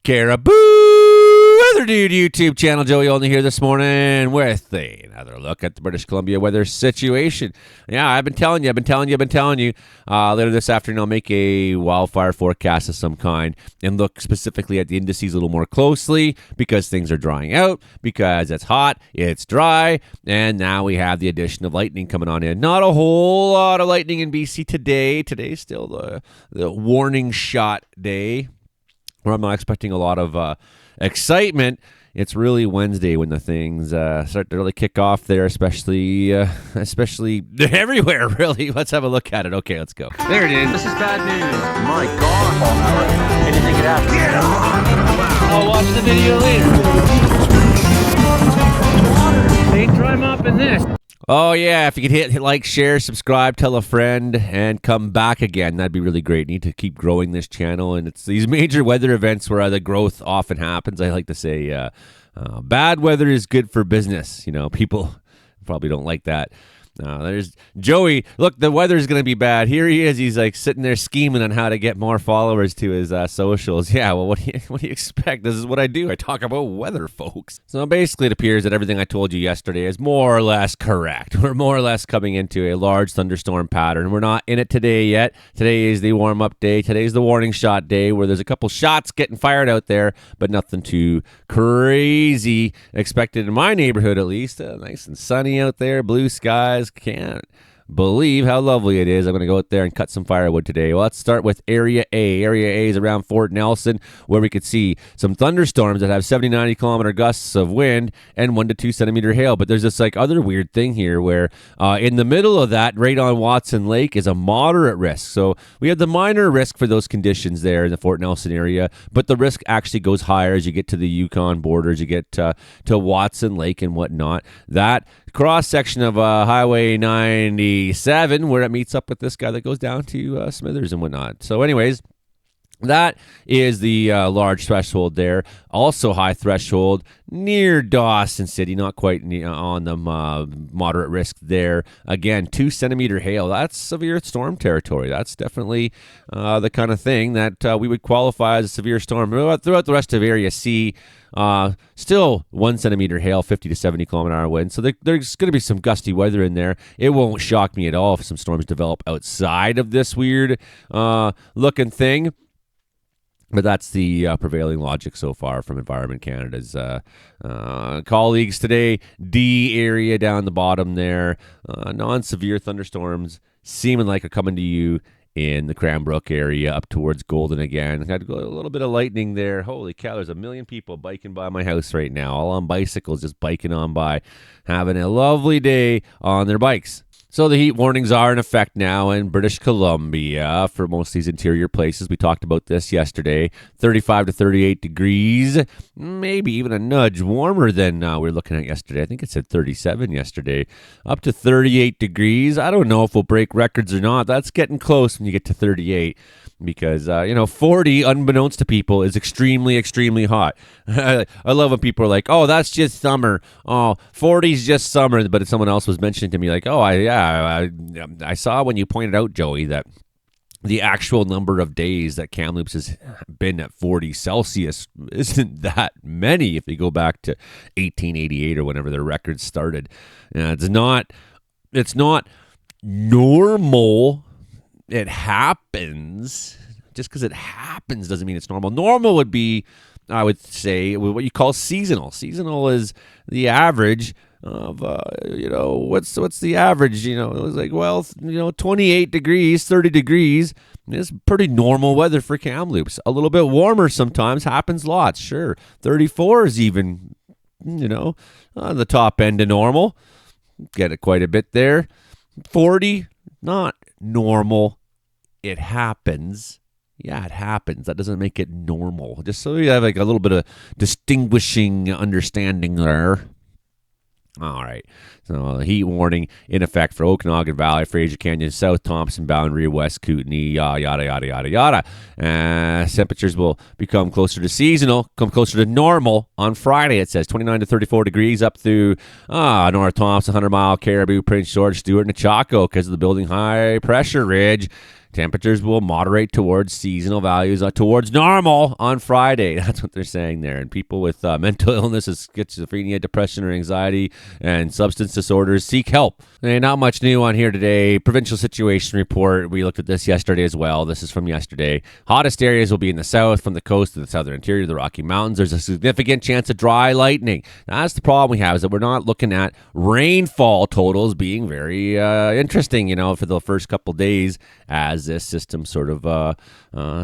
Caribou Weather Dude YouTube channel. Joey Olney here this morning with another look at the British Columbia weather situation. Yeah, I've been telling you. Later this afternoon, I'll make a wildfire forecast of some kind and look specifically at the indices a little more closely because things are drying out, because it's hot, it's dry, and now we have the addition of lightning coming on in. Not a whole lot of lightning in BC today. Today's still the warning shot day, where I'm not expecting a lot of excitement. It's really Wednesday when the things start to really kick off there, especially everywhere, really. Let's have a look at it. Okay, let's go. There it is. This is bad news. My God. Anything could happen. Get on! I'll watch the video later. They dry mopping this. Oh, yeah, if you could hit like, share, subscribe, tell a friend, and come back again, that'd be really great. Need to keep growing this channel, and it's these major weather events where the growth often happens. I like to say bad weather is good for business. You know, people probably don't like that. There's Joey. Look, the weather's going to be bad. Here he is. He's like sitting there scheming on how to get more followers to his socials. Yeah, well, what do you expect? This is what I do. I talk about weather, folks. So basically, it appears that everything I told you yesterday is more or less correct. We're more or less coming into a large thunderstorm pattern. We're not in it today yet. Today is the warm-up day. Today's the warning shot day where there's a couple shots getting fired out there, but nothing too crazy expected in my neighborhood, at least. Nice and sunny out there, blue skies. Can't believe how lovely it is. I'm going to go out there and cut some firewood today. Well, let's start with Area A. Area A is around Fort Nelson, where we could see some thunderstorms that have 70, 90 kilometer gusts of wind and 1 to 2 centimeter hail. But there's this other weird thing here where in the middle of that, right on Watson Lake, is a moderate risk. So we have the minor risk for those conditions there in the Fort Nelson area, but the risk actually goes higher as you get to the Yukon borders, you get to Watson Lake and whatnot. That cross section of Highway 97 where it meets up with this guy that goes down to Smithers and whatnot. So anyways, that is the large threshold there. Also high threshold near Dawson City, not quite on the moderate risk there. Again, 2 centimeter hail. That's severe storm territory. That's definitely the kind of thing that we would qualify as a severe storm. Throughout the rest of Area C, still 1 centimeter hail, 50 to 70 kilometer hour wind. So there's going to be some gusty weather in there. It won't shock me at all if some storms develop outside of this weird looking thing. But that's the prevailing logic so far from Environment Canada's colleagues today. D area down the bottom there. Non-severe thunderstorms seeming like are coming to you in the Cranbrook area up towards Golden again. Got a little bit of lightning there. Holy cow, there's a million people biking by my house right now, all on bicycles, just biking on by, having a lovely day on their bikes. So the heat warnings are in effect now in British Columbia for most of these interior places. We talked about this yesterday. 35 to 38 degrees, maybe even a nudge warmer than we were looking at yesterday. I think it said 37 yesterday. Up to 38 degrees. I don't know if we'll break records or not. That's getting close when you get to 38. Because, 40, unbeknownst to people, is extremely, extremely hot. I love when people are like, oh, that's just summer. Oh, 40 is just summer. But someone else was mentioning to me, like, oh, I saw when you pointed out, Joey, that the actual number of days that Kamloops has been at 40 Celsius isn't that many if you go back to 1888 or whenever their records started. It's not normal. It happens. Just because it happens doesn't mean it's normal. Normal would be, I would say, what you call seasonal. Seasonal is the average of, what's the average? It was like, 28 degrees, 30 degrees is pretty normal weather for Kamloops. A little bit warmer sometimes, happens lots, sure. 34 is even, on the top end of normal. Get it quite a bit there. 40, not normal. It happens. Yeah, it happens. That doesn't make it normal. Just so you have like a little bit of distinguishing understanding there. All right. So heat warning in effect for Okanagan Valley, Fraser Canyon, South Thompson Boundary, West Kootenay, yada, yada, yada, yada. Temperatures will become closer to seasonal, come closer to normal on Friday, it says. 29 to 34 degrees up through North Thompson, 100 Mile, Caribou, Prince George, Stewart, and Chaco because of the building high pressure ridge. temperatures will moderate towards seasonal values, towards normal on Friday. That's what they're saying there. And people with mental illness, schizophrenia, depression, or anxiety, and substance disorders seek help. And not much new on here today. Provincial situation report. We looked at this yesterday as well. This is from yesterday. Hottest areas will be in the south, from the coast to the southern interior of the Rocky Mountains. There's a significant chance of dry lightning. Now, that's the problem we have, is that we're not looking at rainfall totals being very interesting, for the first couple days as this system sort of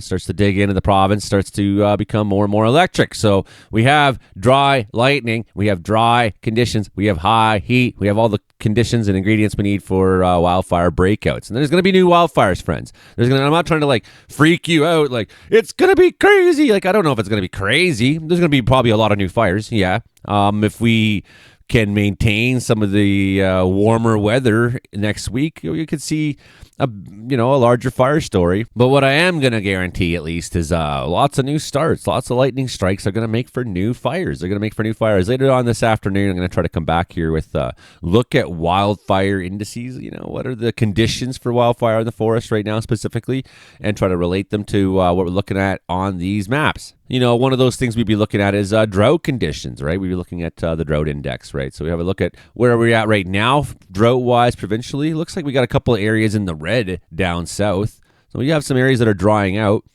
starts to dig into the province, starts to become more and more electric. So we have dry lightning, we have dry conditions, we have high heat, we have all the conditions and ingredients we need for wildfire breakouts. And there's going to be new wildfires, friends. I'm not trying to freak you out. It's going to be crazy. I don't know if it's going to be crazy. There's going to be probably a lot of new fires. Yeah. If we can maintain some of the warmer weather next week, you could see a larger fire story. But what I am going to guarantee, at least, is lots of new starts, lots of lightning strikes are going to make for new fires. They're going to make for new fires. Later on this afternoon, I'm going to try to come back here with look at wildfire indices. What are the conditions for wildfire in the forest right now specifically, and try to relate them to what we're looking at on these maps. One of those things we'd be looking at is drought conditions, right? We'd be looking at the drought index, right? So we have a look at where we're at right now, drought-wise, provincially. Looks like we got a couple of areas in the red down south. So you have some areas that are drying out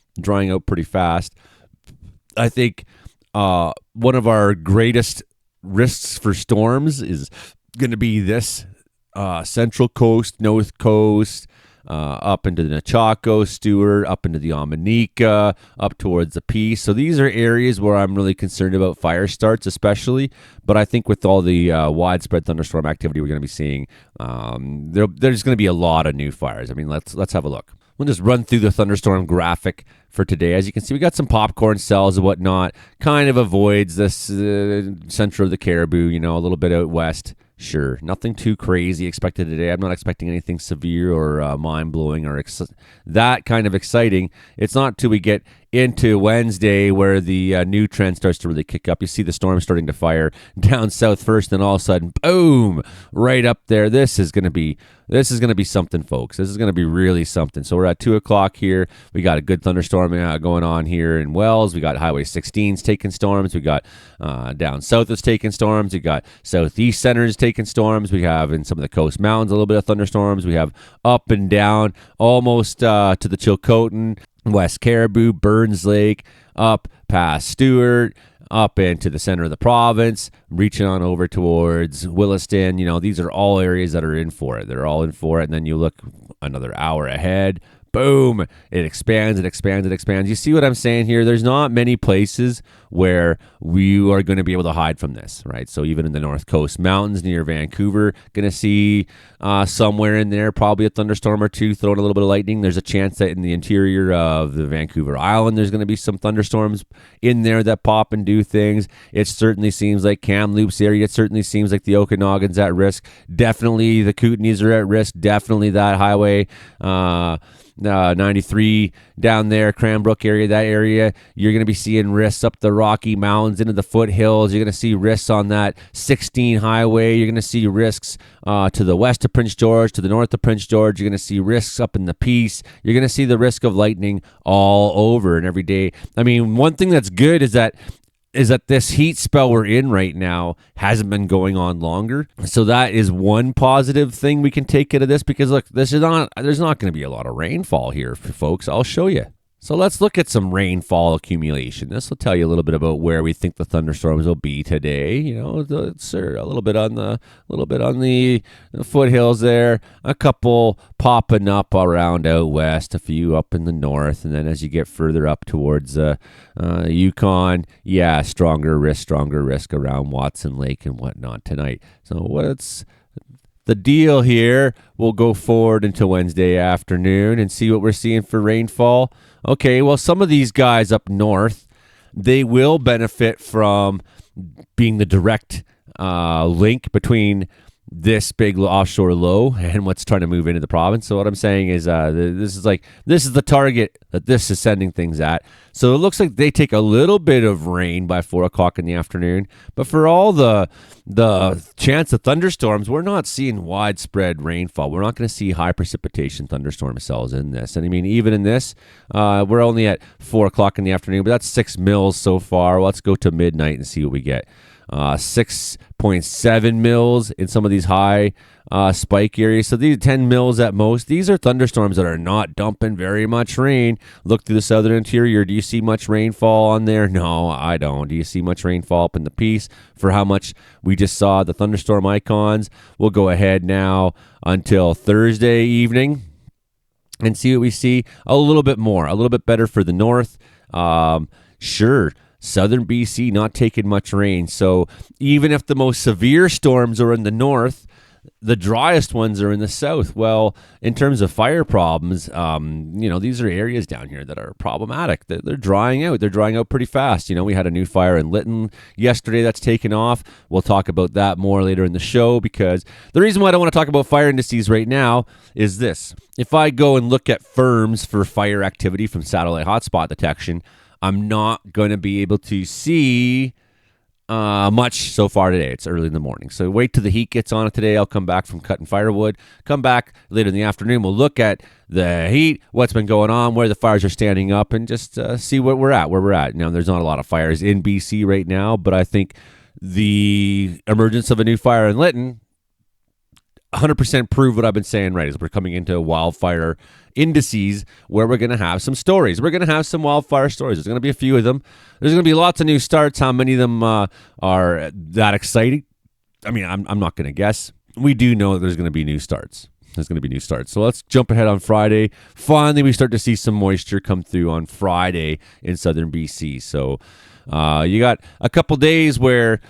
pretty fast. I think one of our greatest risks for storms is going to be this central coast, north coast, up into the Nechako, Stewart, up into the Omanika, up towards the Peace. So these are areas where I'm really concerned about fire starts, especially. But I think with all the widespread thunderstorm activity we're going to be seeing, there's going to be a lot of new fires. I mean, let's have a look. We'll just run through the thunderstorm graphic for today. As you can see, we got some popcorn cells and whatnot. Kind of avoids this center of the Caribou, a little bit out west. Sure, nothing too crazy expected today. I'm not expecting anything severe or mind-blowing or that kind of exciting. It's not till we get into Wednesday where the new trend starts to really kick up. You see the storm starting to fire down south first, then all of a sudden, boom, right up there. This is going to be something, folks. This is going to be really something. So we're at 2 o'clock here. We got a good thunderstorm going on here in Wells. We got Highway 16's taking storms. We got down south is taking storms. We got southeast centers taking storms. We have in some of the coast mountains a little bit of thunderstorms. We have up and down almost to the Chilcotin, West Caribou, Burns Lake, up past Stewart, up into the center of the province, reaching on over towards Williston. These are all areas that are in for it. They're all in for it. And then you look another hour ahead, boom, it expands, it expands, it expands. You see what I'm saying here? There's not many places where we are going to be able to hide from this, right? So even in the North Coast Mountains near Vancouver, going to see somewhere in there probably a thunderstorm or two throwing a little bit of lightning. There's a chance that in the interior of the Vancouver Island, there's going to be some thunderstorms in there that pop and do things. It certainly seems like Kamloops area. It certainly seems like the Okanagan's at risk. Definitely the Kootenays are at risk. Definitely that highway 93 down there, Cranbrook area, that area, you're going to be seeing risks up the Rocky Mountains into the foothills. You're going to see risks on that 16 highway. You're going to see risks to the west of Prince George, to the north of Prince George. You're going to see risks up in the Peace. You're going to see the risk of lightning all over and every day. I mean, one thing that's good is that this heat spell we're in right now hasn't been going on longer. So that is one positive thing we can take out of this, because look, there's not going to be a lot of rainfall here, folks. I'll show you. So let's look at some rainfall accumulation. This will tell you a little bit about where we think the thunderstorms will be today. A little bit on the foothills there, a couple popping up around out west, a few up in the north, and then as you get further up towards Yukon, stronger risk around Watson Lake and whatnot tonight. So what's the deal here? We'll go forward until Wednesday afternoon and see what we're seeing for rainfall. Okay, well, some of these guys up north, they will benefit from being the direct link between this big offshore low and what's trying to move into the province. So what I'm saying is this is the target that this is sending things at. So it looks like they take a little bit of rain by 4 o'clock in the afternoon. But for all the chance of thunderstorms, we're not seeing widespread rainfall. We're not going to see high precipitation thunderstorm cells in this. And I mean, even in this, we're only at 4 o'clock in the afternoon, but that's 6 mils so far. Let's go to midnight and see what we get. 6.7 mils in some of these high spike areas. So these 10 mils at most. These are thunderstorms that are not dumping very much rain. Look through the southern interior. Do you see much rainfall on there? No, I don't. Do you see much rainfall up in the piece for how much we just saw the thunderstorm icons? We'll go ahead now until Thursday evening and see what we see. A little bit more, a little bit better for the north. Sure. Southern BC not taking much rain. So even if the most severe storms are in the north, the driest ones are in the south. Well, in terms of fire problems, these are areas down here that are problematic. They're drying out. They're drying out pretty fast. We had a new fire in Lytton yesterday that's taken off. We'll talk about that more later in the show, because the reason why I don't want to talk about fire indices right now is this. If I go and look at firms for fire activity from satellite hotspot detection, I'm not going to be able to see much so far today. It's early in the morning. So wait till the heat gets on it today. I'll come back from cutting firewood. Come back later in the afternoon. We'll look at the heat, what's been going on, where the fires are standing up, and just see where we're at. Now, there's not a lot of fires in BC right now, but I think the emergence of a new fire in Lytton 100% prove what I've been saying right, is we're coming into wildfire indices where we're going to have some stories. We're going to have some wildfire stories. There's going to be a few of them. There's going to be lots of new starts. How many of them are that exciting? I mean, I'm not going to guess. We do know that there's going to be new starts. So let's jump ahead on Friday. Finally, we start to see some moisture come through on Friday in southern BC. So you got a couple days where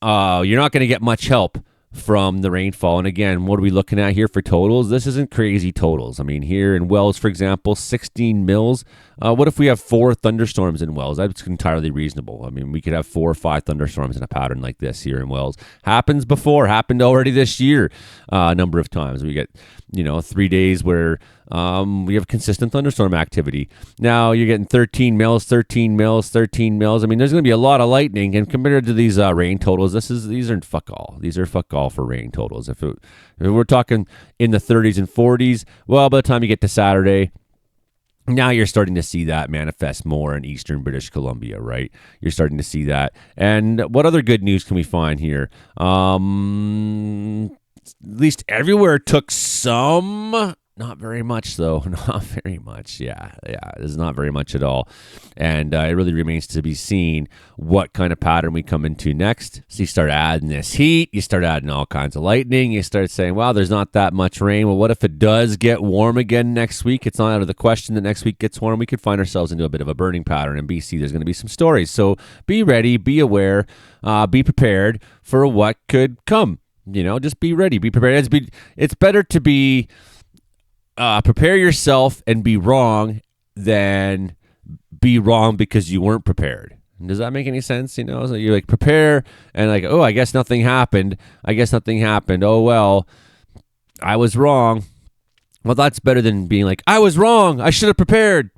you're not going to get much help from the rainfall. And again, what are we looking at here for totals? This isn't crazy totals. I mean, here in Wells, for example, 16 mils. What if we have 4 thunderstorms in Wells? That's entirely reasonable. I mean, we could have 4 or 5 thunderstorms in a pattern like this here in Wells. Happened already this year a number of times. We get 3 days where we have consistent thunderstorm activity. Now you're getting 13 mils. I mean, there's going to be a lot of lightning, and compared to these rain totals, these aren't fuck all. These are fuck all for rain totals. If we're talking in the 30s and 40s, well, by the time you get to Saturday, now you're starting to see that manifest more in eastern British Columbia, right? You're starting to see that. And what other good news can we find here? At least everywhere took some. Not very much, though. Not very much. Yeah. There's not very much at all. And it really remains to be seen what kind of pattern we come into next. So you start adding this heat. You start adding all kinds of lightning. You start saying, wow, there's not that much rain. Well, what if it does get warm again next week? It's not out of the question that next week gets warm. We could find ourselves into a bit of a burning pattern in BC. There's going to be some stories. So be ready, be aware, be prepared for what could come. Just be ready, be prepared. It's better to be... prepare yourself and be wrong than be wrong because you weren't prepared. Does that make any sense? So you prepare and oh, I guess nothing happened. Oh, well, I was wrong. Well, that's better than being I was wrong. I should have prepared.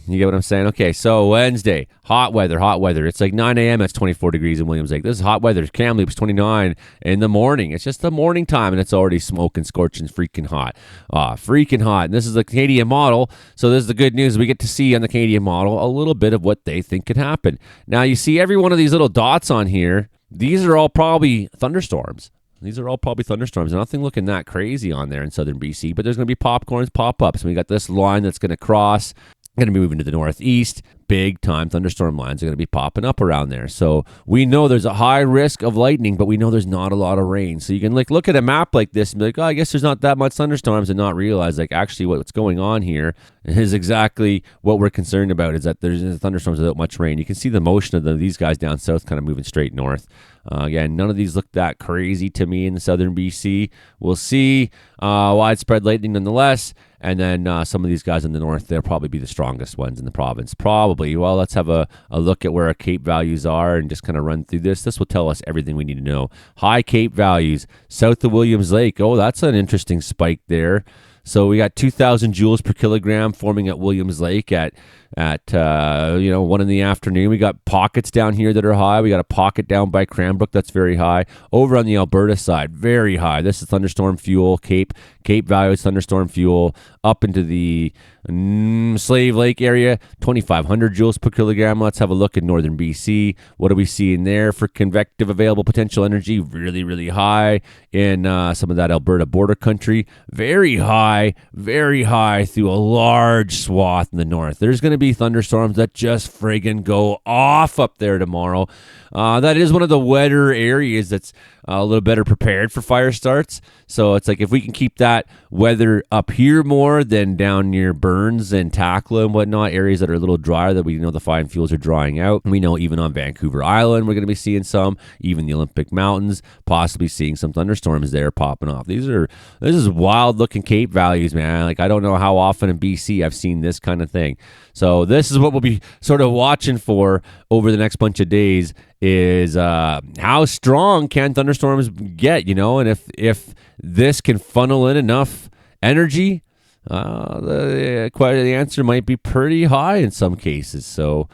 You get what I'm saying? Okay, so Wednesday, hot weather. It's 9 a.m. It's 24 degrees in Williams Lake. This is hot weather. Kamloops, 29 in the morning. It's just the morning time, and it's already smoking, scorching, freaking hot. And this is the Canadian model, so this is the good news. We get to see on the Canadian model a little bit of what they think could happen. Now, you see every one of these little dots on here. These are all probably thunderstorms. Nothing looking that crazy on there in southern BC, but there's going to be popcorns, pop-ups. And we got this line that's going to cross. Going to be moving to the northeast. Big time thunderstorm lines are going to be popping up around there. So we know there's a high risk of lightning, but we know there's not a lot of rain. So you can look at a map like this and be oh, I guess there's not that much thunderstorms, and not realize actually what's going on here is exactly what we're concerned about, is that there's thunderstorms without much rain. You can see the motion of these guys down south kind of moving straight north. Again, none of these look that crazy to me in the southern BC. We'll see widespread lightning nonetheless. And then some of these guys in the north, they'll probably be the strongest ones in the province. Probably probably. Well, let's have a look at where our CAPE values are and just kind of run through this. This will tell us everything we need to know. High CAPE values, south of Williams Lake. Oh, that's an interesting spike there. So we got 2,000 joules per kilogram forming at Williams Lake at 1 in the afternoon. We got pockets down here that are high. We got a pocket down by Cranbrook that's very high. Over on the Alberta side, very high. This is thunderstorm fuel, CAPE values, thunderstorm fuel up into the Slave Lake area, 2,500 joules per kilogram. Let's have a look at northern BC. What are we seeing there for convective available potential energy? Really, really high in some of that Alberta border country. Very high through a large swath in the north. There's going to be thunderstorms that just friggin' go off up there tomorrow. That is one of the wetter areas that's a little better prepared for fire starts. So it's like if we can keep that weather up here more than down near Burns and Takla and whatnot, areas that are a little drier that we know the fine fuels are drying out. We know even on Vancouver Island, we're going to be seeing some, even the Olympic Mountains, possibly seeing some thunderstorms there popping off. This is wild looking CAPE values, man. Like I don't know how often in BC I've seen this kind of thing. So this is what we'll be sort of watching for over the next bunch of days is how strong can thunderstorms get, and if this can funnel in enough energy, the answer might be pretty high in some cases. So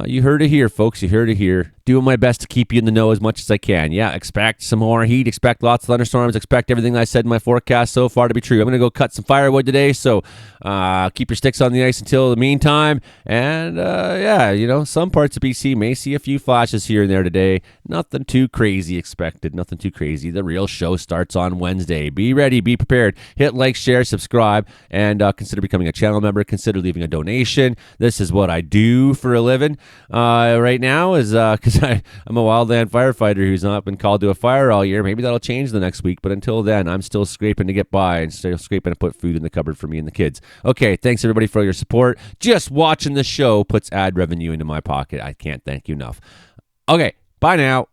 you heard it here, folks. You heard it here. Doing my best to keep you in the know as much as I can. Yeah, expect some more heat. Expect lots of thunderstorms. Expect everything I said in my forecast so far to be true. I'm going to go cut some firewood today, so keep your sticks on the ice until the meantime. And, some parts of BC may see a few flashes here and there today. Nothing too crazy expected. Nothing too crazy. The real show starts on Wednesday. Be ready. Be prepared. Hit like, share, subscribe, and consider becoming a channel member. Consider leaving a donation. This is what I do for a living right now is because I'm a wildland firefighter who's not been called to a fire all year. Maybe that'll change the next week, but until then, I'm still scraping to get by and still scraping to put food in the cupboard for me and the kids. Okay, thanks everybody for your support. Just watching the show puts ad revenue into my pocket. I can't thank you enough. Okay, bye now.